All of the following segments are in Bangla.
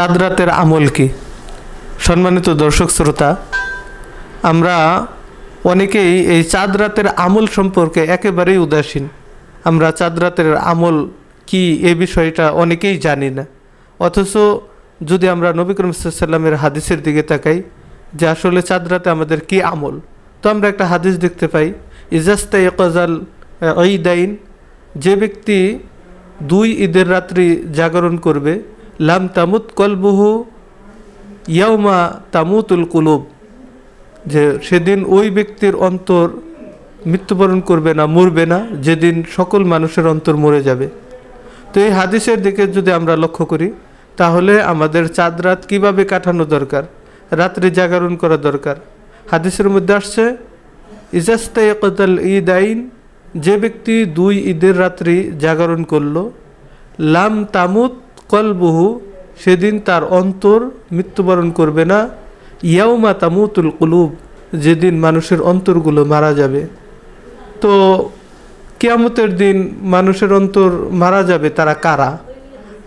চাঁদ রাতের আমল কি? সম্মানিত দর্শক শ্রোতা, আমরা অনেকেই এই চাঁদ রাতের আমল সম্পর্কে একেবারেই উদাসীন। আমরা চাঁদ রাতের আমল কি এই বিষয়টা অনেকেই জানি না। অথচ যদি আমরা নবী করিম সাল্লাল্লাহু আলাইহি ওয়াসাল্লামের হাদিসের দিকে তাকাই যে আসলে চাঁদ রাতে আমাদের কি আমল, তো আমরা একটা হাদিস দেখতে পাই, ইজাস্তাইকাজাল ঈদাইন, যে ব্যক্তি 2 ঈদের রাত্রি জাগরণ করবে, লাম তামুত কলবুহু ইয়াউমা তামুতুল কুলুব, যে সেদিন ওই ব্যক্তির অন্তর মৃত্যুবরণ করবে না, মরবে না, যেদিন সকল মানুষের অন্তর মরে যাবে। তো এই হাদিসের দিকে যদি আমরা লক্ষ্য করি, তাহলে আমাদের চাঁদ রাত কীভাবে কাটানো দরকার, রাত্রি জাগরণ করা দরকার। হাদিসের মধ্যে আসছে ইজাস্তাইকাজাল ঈদাইন, যে ব্যক্তি 2 ঈদের রাত্রি জাগরণ করলো, লাম তামুত কলবুহু, সেদিন তার অন্তর মৃত্যুবরণ করবে না, ইয়াউমা তামুতুল কুলুব, যেদিন মানুষের অন্তরগুলো মারা যাবে। তো কিয়ামতের দিন মানুষের অন্তর মারা যাবে, তারা কারা?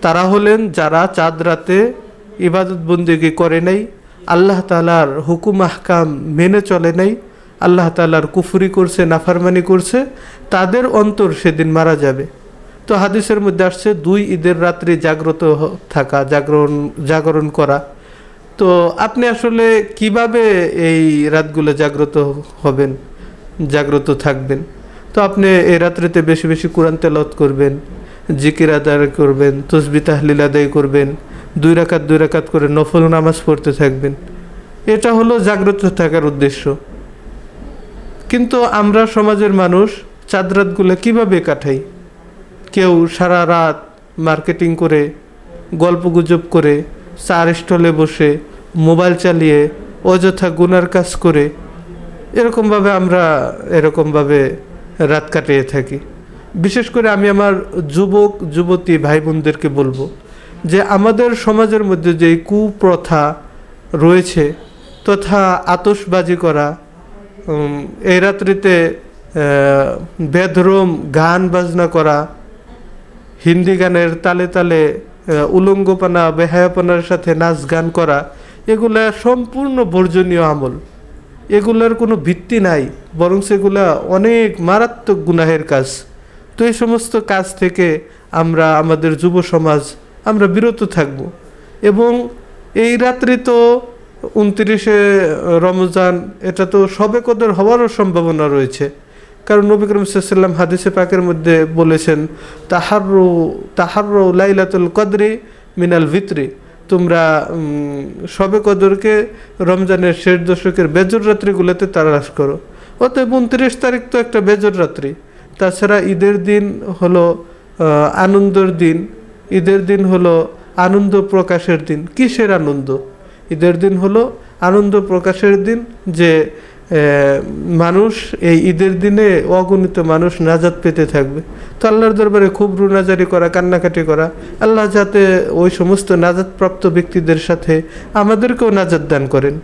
তারা হলেন যারা চাঁদ রাতে ইবাদত বন্দেগী করে নাই, আল্লাহ তাআলার হুকুম আহকাম মেনে চলে নাই, আল্লাহ তাআলার কুফরি করছে, নাফরমানি করছে, তাদের অন্তর সেদিন মারা যাবে। তো হাদিসের মধ্যে আসছে 2 ঈদের রাত্রি জাগ্রত থাকা, জাগরণ করা। তো আপনি আসলে কিভাবে এই রাতগুলো জাগ্রত হবেন, জাগ্রত থাকবেন? তো আপনি এই রাত্রিতে বেশি বেশি কোরআন তেলাওয়াত করবেন, জিকির আদায় করবেন, তাসবিহ তাহলিল আদায় করবেন, 2 রাকাত করে নফল নামাজ পড়তে থাকবেন। এটা হলো জাগ্রত থাকার উদ্দেশ্য। কিন্তু আমরা সমাজের মানুষ চাঁদ রাতগুলো কীভাবে কাটাই? কেউ সারা রাত মার্কেটিং করে, গল্পগুজব করে, চার স্টলে বসে, মোবাইল চালিয়ে, অযথা গুনার কাজ করে, এরকমভাবে রাত কাটিয়ে থাকি। বিশেষ করে আমি আমার যুবক যুবতী ভাই বোনদেরকে বলবো যে আমাদের সমাজের মধ্যে যে কুপ্রথা রয়েছে, তথা আতশবাজি করা, এই রাত্রিতে বেধরম গান বাজনা করা, হিন্দি গানের তালে তালে উলঙ্গপনা বেহায়াপনার সাথে নাচ গান করা, এগুলা সম্পূর্ণ বর্জনীয় আমল। এগুলার কোনো ভিত্তি নাই, বরং সেগুলা অনেক মারাত্মক গুনাহের কাজ। তো এই সমস্ত কাজ থেকে আমরা, আমাদের যুব সমাজ, আমরা বিরত থাকব। এবং এই রাত্রি তো 29শে রমজান, এটা তো শবে কদর হওয়ারও সম্ভাবনা রয়েছে। কারণ নবী করিম সাল্লাল্লাহু আলাইহি ওয়াসাল্লাম হাদিসে পাকের মধ্যে বলেছেন, তাহাররু লাইলাতুল কদরি মিনাল ভিতরি, তোমরা শবে কদরকে রমজানের শেষ দশকের বেজর রাত্রিগুলোতে তালাশ করো। অতএব 29 তারিখ তো একটা বেজর রাত্রি। তাছাড়া ঈদের দিন হলো আনন্দের দিন, ঈদের দিন হলো আনন্দ প্রকাশের দিন। কিসের আনন্দ? ঈদের দিন হলো আনন্দ প্রকাশের দিন, যে মানুষ এই ঈদের দিনে অগণিত মানুষ নাজাত পেতে থাকবে। তো আল্লাহর দরবারে খুব রুনাজারি করা, কান্নাকাটি করা, আল্লাহ যাতে ওই সমস্ত নাজাতপ্রাপ্ত ব্যক্তিদের সাথে আমাদেরকেও নাজাত দান করেন।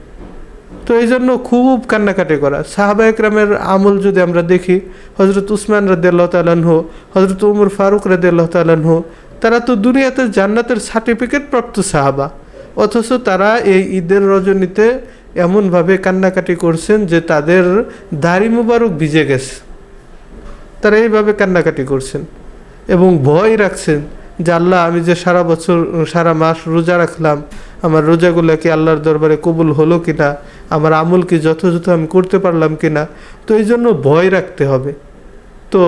তো এই জন্য খুব কান্নাকাটি করা। সাহাবা একরামের আমল যদি আমরা দেখি, হযরত উসমান রাদিয়াল্লাহু তাআলা আনহু, হযরত উমর ফারুক রাদিয়াল্লাহু তাআলা আনহু, তারা তো দুনিয়াতে জান্নাতের সার্টিফিকেট প্রাপ্ত সাহাবা, অথচ তারা এই ঈদের রজনীতে এমনভাবে কান্নাকাটি করছেন যে তাদের দাড়ি মুবারক ভিজে গেছে। তারা এইভাবে কান্নাকাটি করছেন এবং ভয় রাখছেন যে আল্লাহ, আমি যে সারা বছর, সারা মাস রোজা রাখলাম, আমার রোজাগুলো কি আল্লাহর দরবারে কবুল হলো কিনা, আমার আমল কি যথাযথ আমি করতে পারলাম কিনা। তো এই জন্য ভয় রাখতে হবে। তো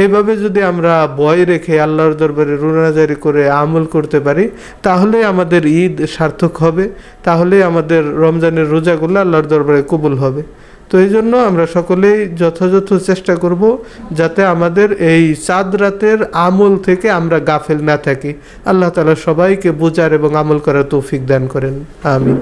এইভাবে যদি আমরা ভয় রেখে আল্লাহর দরবারে রুনাজারি করে আমল করতে পারি, তাহলে আমাদের ঈদ সার্থক হবে, তাহলে আমাদের রমজানের রোজাগুলো আল্লাহর দরবারে কবুল হবে। তো এই জন্য আমরা সকলেই যথাযথ চেষ্টা করব যাতে আমাদের এই চাঁদ রাতের আমল থেকে আমরা গাফেল না থাকি। আল্লাহ তাআলা সবাইকে বোঝার এবং আমল করার তৌফিক দান করেন। আমিন।